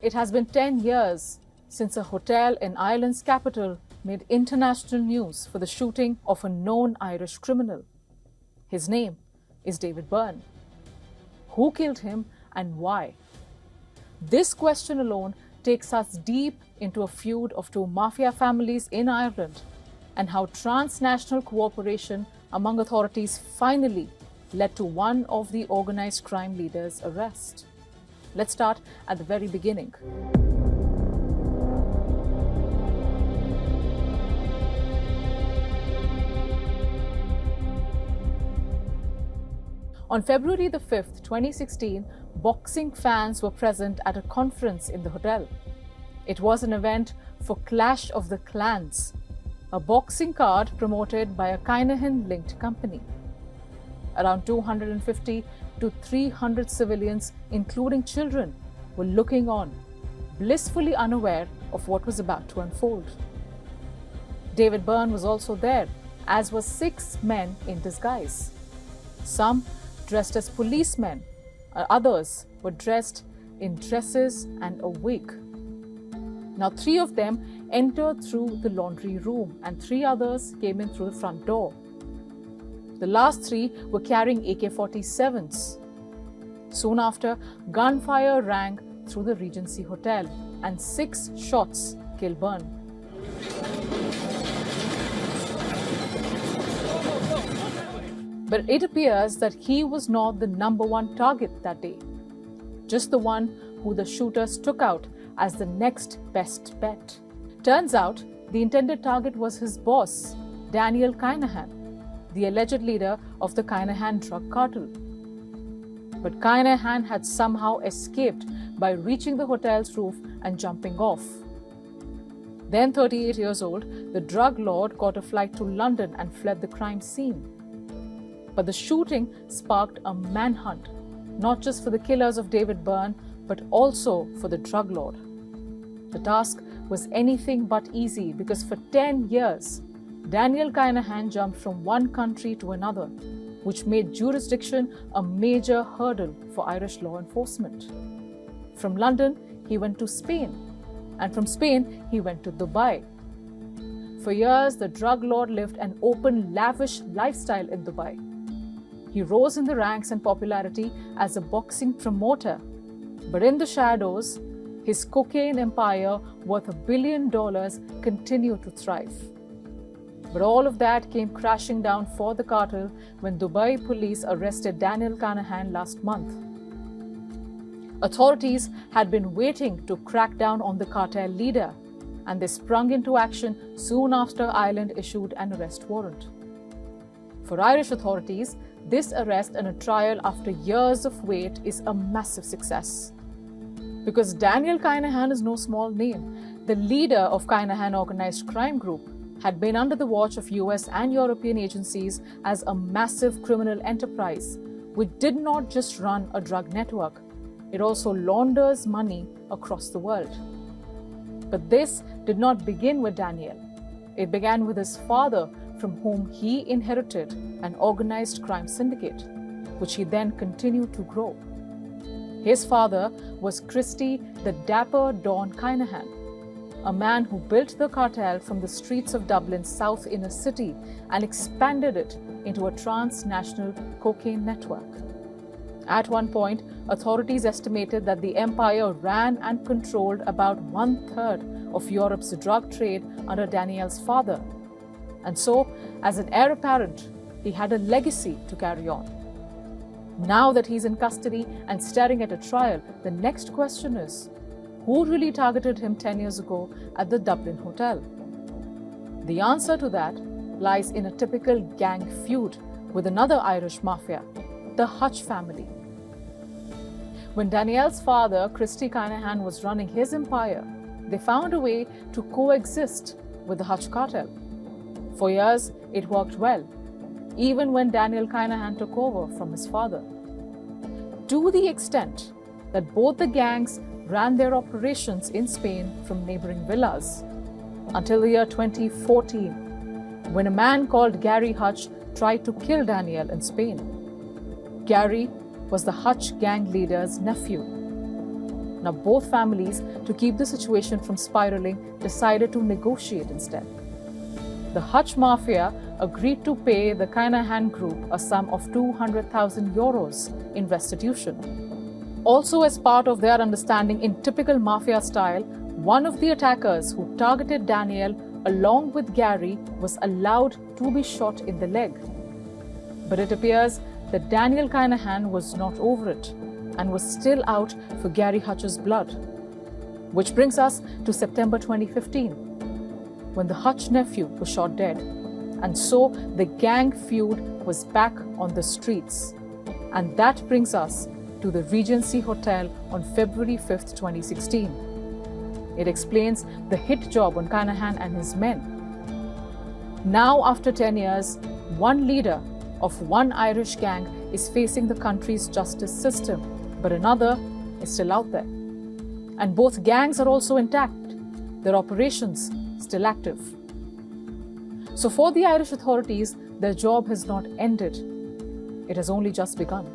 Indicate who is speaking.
Speaker 1: It has been 10 years since a hotel in Ireland's capital made international news for the shooting of a known Irish criminal. His name is David Byrne. Who killed him and why? This question alone takes us deep into a feud of two mafia families in Ireland and how transnational cooperation among authorities finally led to one of the organized crime leaders' arrest. Let's start at the very beginning. On February the 5th, 2016, boxing fans were present at a conference in the hotel. It was an event for Clash of the Clans, a boxing card promoted by a Kinahan-linked company. Around 250 to 300 civilians, including children, were looking on, blissfully unaware of what was about to unfold. David Byrne was also there, as were 6 men in disguise. Some dressed as policemen, others were dressed in dresses and a wig. Now 3 of them entered through the laundry room and 3 others came in through the front door. The last 3 were carrying AK-47s. Soon after, gunfire rang through the Regency Hotel and 6 shots killed Byrne. But it appears that he was not the #1 target that day, just the one who the shooters took out as the next best bet. Turns out, the intended target was his boss, Daniel Kinahan, the alleged leader of the Kinahan drug cartel. But Kinahan had somehow escaped by reaching the hotel's roof and jumping off. Then 38 years old, the drug lord caught a flight to London and fled the crime scene. But the shooting sparked a manhunt, not just for the killers of David Byrne, but also for the drug lord. The task was anything but easy because for 10 years, Daniel Kinahan jumped from one country to another, which made jurisdiction a major hurdle for Irish law enforcement. From London, he went to Spain, and from Spain, he went to Dubai. For years, the drug lord lived an open, lavish lifestyle in Dubai. He rose in the ranks and popularity as a boxing promoter, but in the shadows, his cocaine empire worth $1 billion continued to thrive. But all of that came crashing down for the cartel when Dubai police arrested Daniel Kinahan last month. Authorities had been waiting to crack down on the cartel leader, and they sprung into action soon after Ireland issued an arrest warrant. For Irish authorities, this arrest and a trial after years of wait is a massive success. Because Daniel Kinahan is no small name, the leader of Kinahan organized crime group had been under the watch of US and European agencies as a massive criminal enterprise, which did not just run a drug network, it also launders money across the world. But this did not begin with Daniel. It began with his father, from whom he inherited an organized crime syndicate, which he then continued to grow. His father was Christy the Dapper Don Kinahan, a man who built the cartel from the streets of Dublin's south inner city and expanded it into a transnational cocaine network. At one point, authorities estimated that the empire ran and controlled about 1/3 of Europe's drug trade under Daniel's father. And so, as an heir apparent, he had a legacy to carry on. Now that he's in custody and staring at a trial, the next question is, who really targeted him 10 years ago at the Dublin hotel? The answer to that lies in a typical gang feud with another Irish mafia, the Hutch family. When Daniel's father, Christy Kinahan, was running his empire, they found a way to coexist with the Hutch cartel. For years, it worked well, even when Daniel Kinahan took over from his father. To the extent that both the gangs ran their operations in Spain from neighboring villas, until the year 2014, when a man called Gary Hutch tried to kill Daniel in Spain. Gary was the Hutch gang leader's nephew. Now both families, to keep the situation from spiraling, decided to negotiate instead. The Hutch mafia agreed to pay the Kinahan group a sum of 200,000 euros in restitution. Also, as part of their understanding in typical mafia style, one of the attackers who targeted Daniel along with Gary was allowed to be shot in the leg. But it appears that Daniel Kinahan was not over it and was still out for Gary Hutch's blood. Which brings us to September 2015, when the Hutch nephew was shot dead. And so the gang feud was back on the streets. And that brings us to the Regency Hotel on February 5th, 2016. It explains the hit job on Kinahan and his men. Now, after 10 years, one leader of one Irish gang is facing the country's justice system, but another is still out there. And both gangs are also intact, their operations still active. So for the Irish authorities, their job has not ended. It has only just begun.